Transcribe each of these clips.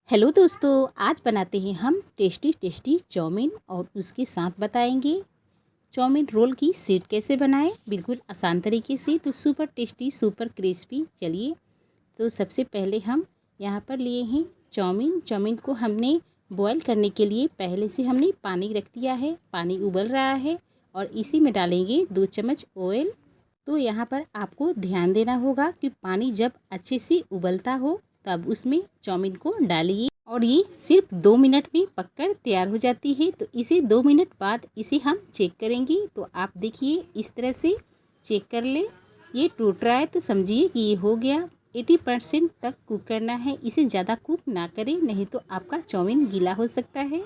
Hello दोस्तों, आज बनाते हैं हम टेस्टी टेस्टी चाउमीन और उसके साथ बताएंगे चाउमीन रोल की शीट कैसे बनाएं बिल्कुल आसान तरीके से। तो सुपर टेस्टी सुपर क्रिस्पी। चलिए, तो सबसे पहले हम यहाँ पर लिए हैं चाउमीन। चाउमीन को हमने बॉईल करने के लिए पहले से हमने पानी रख दिया है। पानी उबल रहा है और इसी में डालेंगे 2 चम्मच ऑयल। तो यहाँ पर आपको ध्यान देना होगा कि पानी जब अच्छे से उबलता हो तब उसमें चाउमीन को डालिए और ये सिर्फ 2 मिनट में पककर तैयार हो जाती है। तो इसे 2 मिनट बाद इसे हम चेक करेंगे। तो आप देखिए, इस तरह से चेक कर ले। ये टूट रहा है तो समझिए कि ये हो गया। 80% तक कुक करना है, इसे ज़्यादा कुक ना करें, नहीं तो आपका चाउमीन गीला हो सकता है।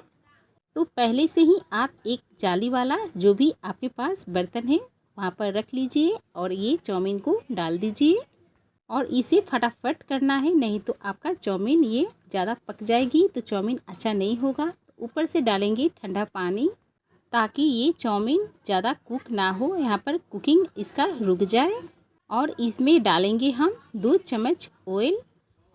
तो पहले से ही आप एक जाली वाला जो भी आपके पास बर्तन है वहाँ पर रख लीजिए और ये चाउमीन को डाल दीजिए और इसे फटाफट करना है, नहीं तो आपका चाउमीन ये ज़्यादा पक जाएगी तो चाउमीन अच्छा नहीं होगा। ऊपर से डालेंगे ठंडा पानी ताकि ये चाउमीन ज़्यादा कुक ना हो, यहाँ पर कुकिंग इसका रुक जाए। और इसमें डालेंगे हम 2 चम्मच ऑयल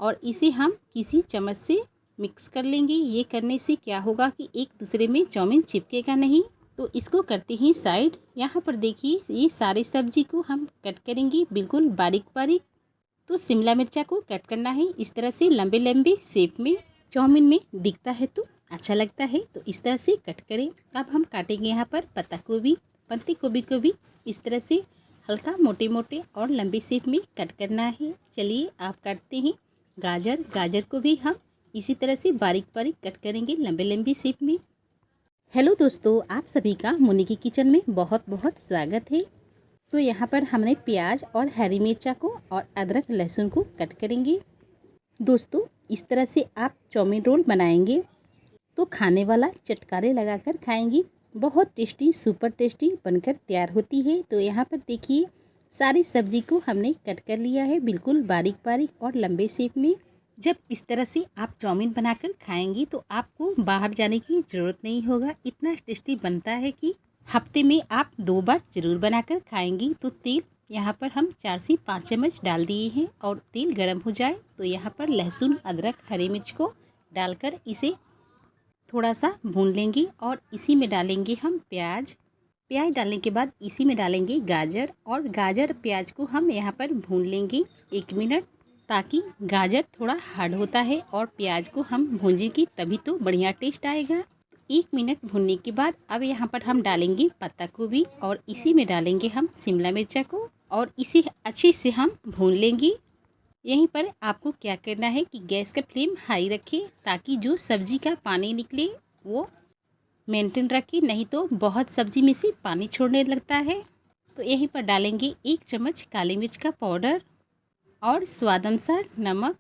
और इसे हम किसी चम्मच से मिक्स कर लेंगे। ये करने से क्या होगा कि एक दूसरे में चाउमीन चिपकेगा नहीं। तो इसको करते ही साइड। यहाँ पर देखिए, ये सारे सब्जी को हम कट करेंगे बिल्कुल बारीक बारीक। तो शिमला मिर्चा को कट करना है इस तरह से लंबे लंबे शेप में। चाउमीन में दिखता है तो अच्छा लगता है, तो इस तरह से कट करें। अब हम काटेंगे यहाँ पर पत्ती गोभी को भी इस तरह से हल्का मोटे मोटे और लंबे शेप में कट करना है। चलिए, आप काटते हैं गाजर को भी हम इसी तरह से बारीक बारीक कट करेंगे लंबे लंबे शेप में। हेलो दोस्तों, आप सभी का मुन्नी की किचन में बहुत बहुत स्वागत है। तो यहाँ पर हमने प्याज और हरी मिर्चा को और अदरक लहसुन को कट करेंगे। दोस्तों, इस तरह से आप चाउमीन रोल बनाएंगे तो खाने वाला चटकारे लगाकर खाएंगी। बहुत टेस्टी सुपर टेस्टी बनकर तैयार होती है। तो यहाँ पर देखिए, सारी सब्जी को हमने कट कर लिया है बिल्कुल बारीक बारीक और लंबे शेप में। जब इस तरह से आप चाउमीन बनाकर खाएंगी तो आपको बाहर जाने की ज़रूरत नहीं होगा। इतना टेस्टी बनता है कि हफ्ते में आप 2 बार ज़रूर बनाकर खाएंगी। तो तेल यहाँ पर हम 4 से 5 चम्मच डाल दिए हैं और तेल गर्म हो जाए तो यहाँ पर लहसुन अदरक हरी मिर्च को डालकर इसे थोड़ा सा भून लेंगे और इसी में डालेंगे हम प्याज डालने के बाद इसी में डालेंगे गाजर और गाजर प्याज को हम यहाँ पर भून लेंगे 1 मिनट, ताकि गाजर थोड़ा हार्ड होता है और प्याज को हम भूंजेंगे तभी तो बढ़िया टेस्ट आएगा। 1 मिनट भूनने के बाद अब यहाँ पर हम डालेंगे पत्ता गोभी और इसी में डालेंगे हम शिमला मिर्चा को और इसे अच्छे से हम भून लेंगे। यहीं पर आपको क्या करना है कि गैस का फ्लेम हाई रखें ताकि जो सब्जी का पानी निकले वो मेंटेन रखें, नहीं तो बहुत सब्जी में से पानी छोड़ने लगता है। तो यहीं पर डालेंगे 1 चम्मच काली मिर्च का पाउडर और स्वाद अनुसार नमक।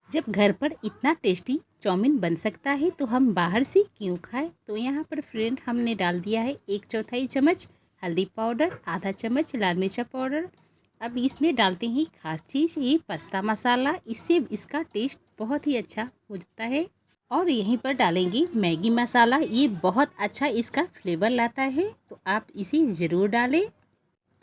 जब घर पर इतना टेस्टी चाउमीन बन सकता है तो हम बाहर से क्यों खाएं। तो यहाँ पर फ्रेंड हमने डाल दिया है 1/4 चम्मच हल्दी पाउडर, आधा चम्मच लाल मिर्चा पाउडर। अब इसमें डालते हैं खास चीज़, ये पास्ता मसाला। इससे इसका टेस्ट बहुत ही अच्छा हो जाता है। और यहीं पर डालेंगे मैगी मसाला, ये बहुत अच्छा इसका फ्लेवर लाता है, तो आप इसे ज़रूर डालें।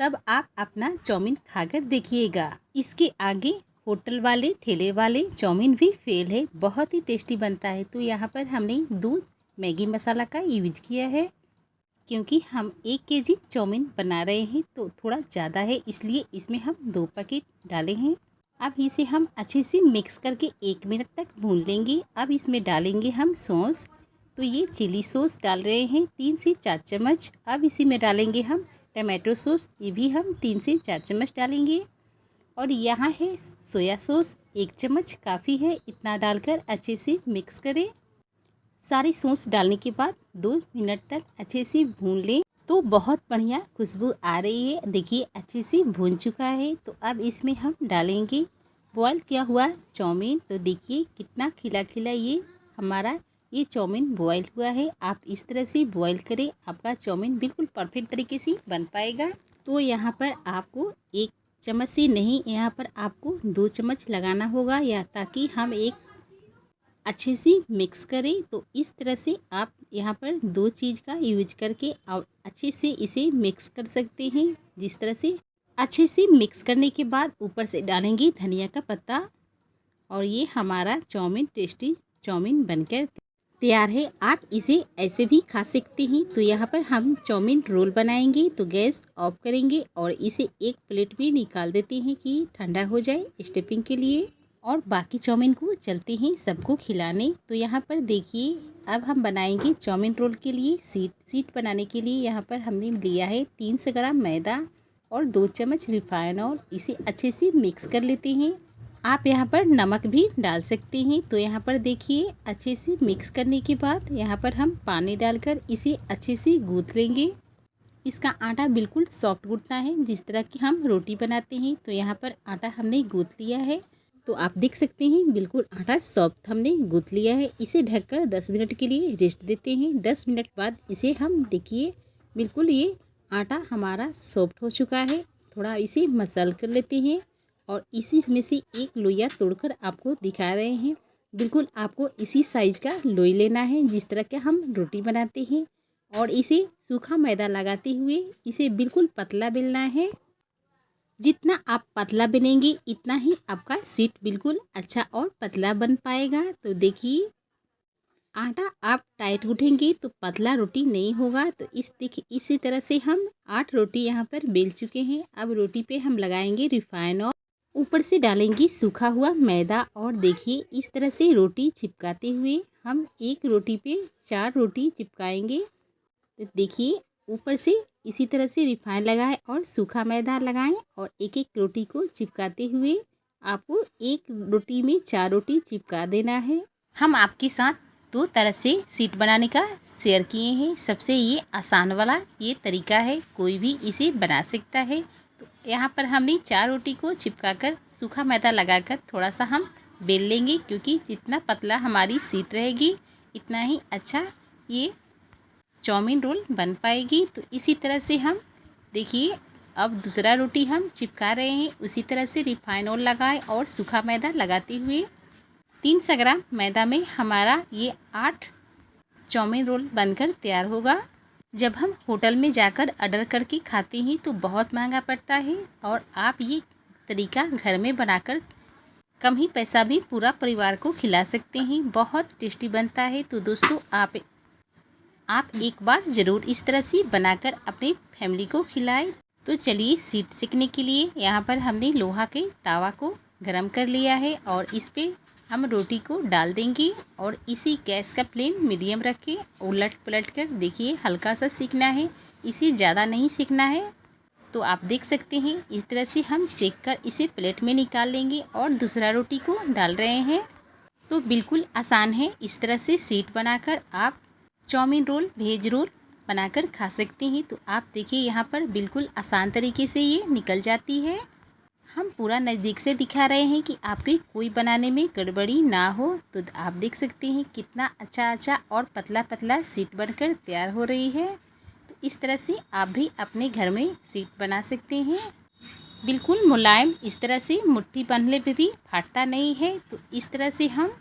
तब आप अपना चाउमीन खाकर देखिएगा। इसके आगे होटल वाले ठेले वाले चाउमीन भी फेल है, बहुत ही टेस्टी बनता है। तो यहाँ पर हमने 2 मैगी मसाला का यूज किया है, क्योंकि हम 1 केजी चाउमीन बना रहे हैं तो थोड़ा ज़्यादा है, इसलिए इसमें हम 2 पैकेट डाले हैं। अब इसे हम अच्छे से मिक्स करके 1 मिनट तक भून लेंगे। अब इसमें डालेंगे हम सॉस। तो ये चिली सॉस डाल रहे हैं 3 से 4 चम्मच। अब इसी में डालेंगे हम टमाटो सॉस, ये भी हम 3 से 4 चम्मच डालेंगे। और यहाँ है सोया सॉस, 1 चम्मच काफ़ी है। इतना डालकर अच्छे से मिक्स करें। सारी सॉस डालने के बाद 2 मिनट तक अच्छे से भून लें तो बहुत बढ़िया खुशबू आ रही है। देखिए, अच्छे से भून चुका है। तो अब इसमें हम डालेंगे बॉयल किया हुआ चाउमीन। तो देखिए कितना खिला खिला ये हमारा ये चाउमीन बॉयल हुआ है। आप इस तरह से बॉयल करें, आपका चाउमीन बिल्कुल परफेक्ट तरीके से बन पाएगा। तो यहाँ पर आपको 1 चम्मच से नहीं, यहाँ पर आपको 2 चम्मच लगाना होगा, या ताकि हम एक अच्छे से मिक्स करें। तो इस तरह से आप यहाँ पर 2 चीज़ का यूज करके और अच्छे से इसे मिक्स कर सकते हैं। जिस तरह से अच्छे से मिक्स करने के बाद ऊपर से डालेंगे धनिया का पत्ता और ये हमारा चाउमीन टेस्टी चाउमीन बनकर तैयार है। आप इसे ऐसे भी खा सकते हैं। तो यहाँ पर हम चाउमीन रोल बनाएंगे। तो गैस ऑफ करेंगे और इसे एक प्लेट में निकाल देते हैं कि ठंडा हो जाए स्टफिंग के लिए। और बाकी चाउमीन को चलते हैं सबको खिलाने। तो यहाँ पर देखिए अब हम बनाएंगे चाउमीन रोल के लिए सीट बनाने के लिए यहाँ पर हमने लिया है 300 ग्राम मैदा और 2 चम्मच रिफाइन ऑयल। इसे अच्छे से मिक्स कर लेते हैं। आप यहाँ पर नमक भी डाल सकते हैं। तो यहाँ पर देखिए अच्छे से मिक्स करने के बाद यहाँ पर हम पानी डालकर इसे अच्छे से गूँथ लेंगे। इसका आटा बिल्कुल सॉफ्ट गूँथना है, जिस तरह की हम रोटी बनाते हैं। तो यहाँ पर आटा हमने गूँथ लिया है। तो आप देख सकते हैं बिल्कुल आटा सॉफ्ट हमने गूँथ लिया है। इसे ढककर 10 मिनट के लिए रेस्ट देते हैं। 10 मिनट बाद इसे हम देखिए बिल्कुल ये आटा हमारा सॉफ्ट हो चुका है। थोड़ा इसे मसल कर लेते हैं और इसी में से एक लोइया तोड़कर आपको दिखा रहे हैं। बिल्कुल आपको इसी साइज का लोई लेना है जिस तरह का हम रोटी बनाते हैं। और इसे सूखा मैदा लगाते हुए इसे बिल्कुल पतला बेलना है। जितना आप पतला बनेंगे इतना ही आपका सीट बिल्कुल अच्छा और पतला बन पाएगा। तो देखिए आटा आप टाइट गूँथेंगे तो पतला रोटी नहीं होगा। तो देखिए इसी तरह से हम 8 रोटी यहाँ पर बेल चुके हैं। अब रोटी पे हम लगाएंगे रिफाइन और ऊपर से डालेंगे सूखा हुआ मैदा। और देखिए इस तरह से रोटी चिपकाते हुए हम एक रोटी पे 4 रोटी चिपकाएंगे। तो देखिए ऊपर से इसी तरह से रिफाइन लगाएं और सूखा मैदा लगाएं और एक एक रोटी को चिपकाते हुए आपको एक रोटी में 4 रोटी चिपका देना है। हम आपके साथ 2 तरह से सीट बनाने का शेयर किए हैं। सबसे ये आसान वाला ये तरीका है, कोई भी इसे बना सकता है। तो यहाँ पर हमने 4 रोटी को चिपकाकर सूखा मैदा लगाकर थोड़ा सा हम बेल लेंगे, क्योंकि जितना पतला हमारी सीट रहेगी इतना ही अच्छा ये चाउमीन रोल बन पाएगी। तो इसी तरह से हम देखिए अब दूसरा रोटी हम चिपका रहे हैं। उसी तरह से रिफाइन ऑयल लगाए और सूखा मैदा लगाते हुए 300 ग्राम मैदा में हमारा ये 8 चाउमीन रोल बनकर तैयार होगा। जब हम होटल में जाकर ऑर्डर करके खाते हैं तो बहुत महंगा पड़ता है, और आप ये तरीका घर में बनाकर कम ही पैसा भी पूरा परिवार को खिला सकते हैं। बहुत टेस्टी बनता है। तो दोस्तों आप एक बार ज़रूर इस तरह से बनाकर अपनी फैमिली को खिलाएं। तो चलिए सीट सेकने के लिए यहाँ पर हमने लोहा के तवा को गरम कर लिया है और इस पे हम रोटी को डाल देंगे और इसी गैस का फ्लेम मीडियम रख के उलट पलट कर देखिए हल्का सा सेकना है, इसे ज़्यादा नहीं सेकना है। तो आप देख सकते हैं इस तरह से हम सेक कर इसे प्लेट में निकाल लेंगे और दूसरा रोटी को डाल रहे हैं। तो बिल्कुल आसान है, इस तरह से सीट बनाकर आप चाउमीन रोल वेज रोल बनाकर खा सकते हैं। तो आप देखिए यहाँ पर बिल्कुल आसान तरीके से ये निकल जाती है। हम पूरा नज़दीक से दिखा रहे हैं कि आपकी कोई बनाने में गड़बड़ी ना हो। तो आप देख सकते हैं कितना अच्छा और पतला पतला सीट बनकर तैयार हो रही है। तो इस तरह से आप भी अपने घर में सीट बना सकते हैं। बिल्कुल मुलायम, इस तरह से मुट्ठी बांधने पे भी फाटता नहीं है। तो इस तरह से हम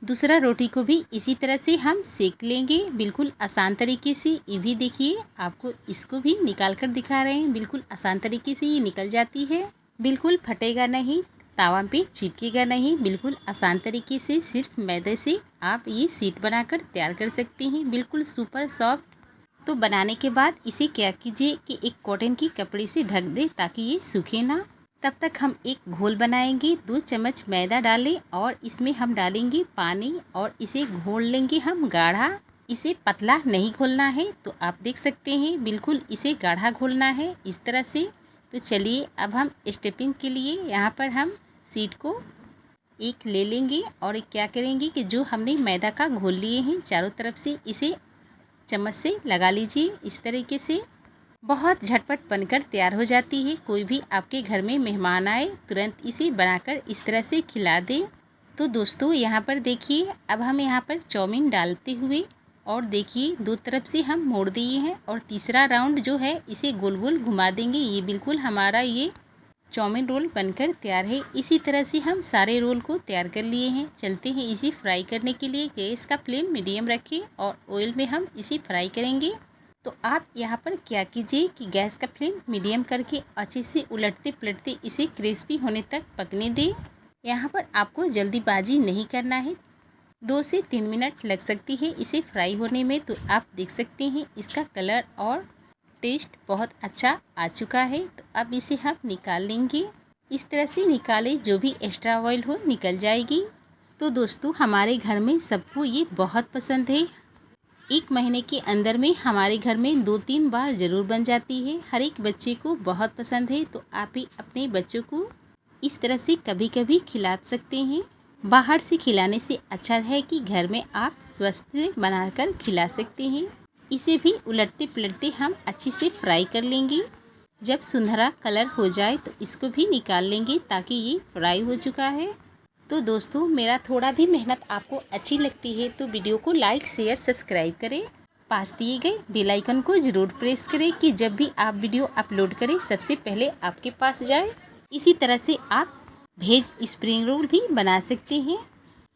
दूसरा रोटी को भी इसी तरह से हम सेक लेंगे, बिल्कुल आसान तरीके से। ये भी देखिए आपको इसको भी निकाल कर दिखा रहे हैं, बिल्कुल आसान तरीके से ये निकल जाती है। बिल्कुल फटेगा नहीं, तावा पे चिपकेगा नहीं, बिल्कुल आसान तरीके से सिर्फ मैदे से आप ये सीट बनाकर तैयार कर सकते हैं, बिल्कुल सुपर सॉफ्ट। तो बनाने के बाद इसे क्या कीजिए कि एक कॉटन की कपड़े से ढक दे ताकि ये सूखे ना। तब तक हम एक घोल बनाएंगे। 2 चम्मच मैदा डालें और इसमें हम डालेंगे पानी और इसे घोल लेंगे हम गाढ़ा। इसे पतला नहीं घोलना है। तो आप देख सकते हैं बिल्कुल इसे गाढ़ा घोलना है इस तरह से। तो चलिए अब हम स्टफिंग के लिए यहाँ पर हम सीट को एक ले लेंगे और क्या करेंगे कि जो हमने मैदा का घोल लिए हैं चारों तरफ से इसे चम्मच से लगा लीजिए। इस तरीके से बहुत झटपट बनकर तैयार हो जाती है। कोई भी आपके घर में मेहमान आए तुरंत इसे बनाकर इस तरह से खिला दें। तो दोस्तों यहाँ पर देखिए अब हम यहाँ पर चाउमीन डालते हुए और देखिए 2 तरफ से हम मोड़ दिए हैं और तीसरा राउंड जो है इसे गोल गोल घुमा देंगे। ये बिल्कुल हमारा ये चाउमीन रोल बनकर तैयार है। इसी तरह से हम सारे रोल को तैयार कर लिए हैं। चलते हैं इसे फ्राई करने के लिए। गैस का फ्लेम मीडियम रखें और ऑयल में हम इसे फ्राई करेंगे। तो आप यहाँ पर क्या कीजिए कि गैस का फ्लेम मीडियम करके अच्छे से उलटते पलटते इसे क्रिस्पी होने तक पकने दें। यहाँ पर आपको जल्दीबाजी नहीं करना है। 2 से 3 मिनट लग सकती है इसे फ्राई होने में। तो आप देख सकते हैं इसका कलर और टेस्ट बहुत अच्छा आ चुका है। तो अब इसे हम निकाल लेंगे। इस तरह से निकाले, जो भी एक्स्ट्रा ऑयल हो निकल जाएगी। तो दोस्तों हमारे घर में सबको ये बहुत पसंद है। 1 महीने के अंदर में हमारे घर में 2-3 बार ज़रूर बन जाती है। हर एक बच्चे को बहुत पसंद है। तो आप भी अपने बच्चों को इस तरह से कभी कभी खिला सकते हैं। बाहर से खिलाने से अच्छा है कि घर में आप स्वस्थ बनाकर खिला सकते हैं। इसे भी उलटते पलटते हम अच्छे से फ्राई कर लेंगे। जब सुनहरा कलर हो जाए तो इसको भी निकाल लेंगे, ताकि ये फ्राई हो चुका है। तो दोस्तों मेरा थोड़ा भी मेहनत आपको अच्छी लगती है तो वीडियो को लाइक शेयर सब्सक्राइब करें। पास दिए गए बेल आइकन को ज़रूर प्रेस करें कि जब भी आप वीडियो अपलोड करें सबसे पहले आपके पास जाए। इसी तरह से आप वेज स्प्रिंग रोल भी बना सकते हैं।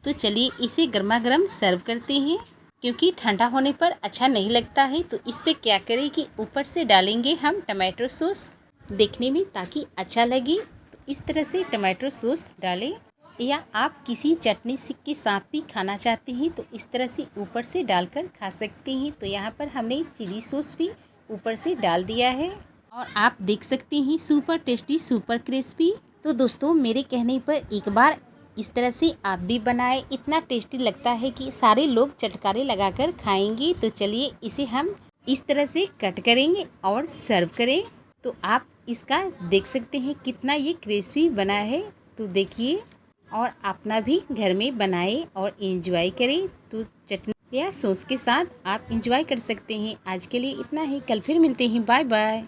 तो चलिए इसे गर्मा गर्म सर्व करते हैं, क्योंकि ठंडा होने पर अच्छा नहीं लगता है। तो इस पर क्या करें कि ऊपर से डालेंगे हम टमाटो सॉस, देखने में ताकि अच्छा लगे। तो इस तरह से टमाटो सॉस डालें, या आप किसी चटनी के साथ भी खाना चाहते हैं तो इस तरह से ऊपर से डालकर खा सकते हैं। तो यहाँ पर हमने चिली सॉस भी ऊपर से डाल दिया है और आप देख सकते हैं सुपर टेस्टी सुपर क्रिस्पी। तो दोस्तों मेरे कहने पर एक बार इस तरह से आप भी बनाएं, इतना टेस्टी लगता है कि सारे लोग चटकारे लगाकर खाएंगे। तो चलिए इसे हम इस तरह से कट करेंगे और सर्व करें। तो आप इसका देख सकते हैं कितना ये क्रिस्पी बना है। तो देखिए, और अपना भी घर में बनाएं और एंजॉय करें। तो चटनी या सॉस के साथ आप एंजॉय कर सकते हैं। आज के लिए इतना ही, कल फिर मिलते हैं। Bye bye.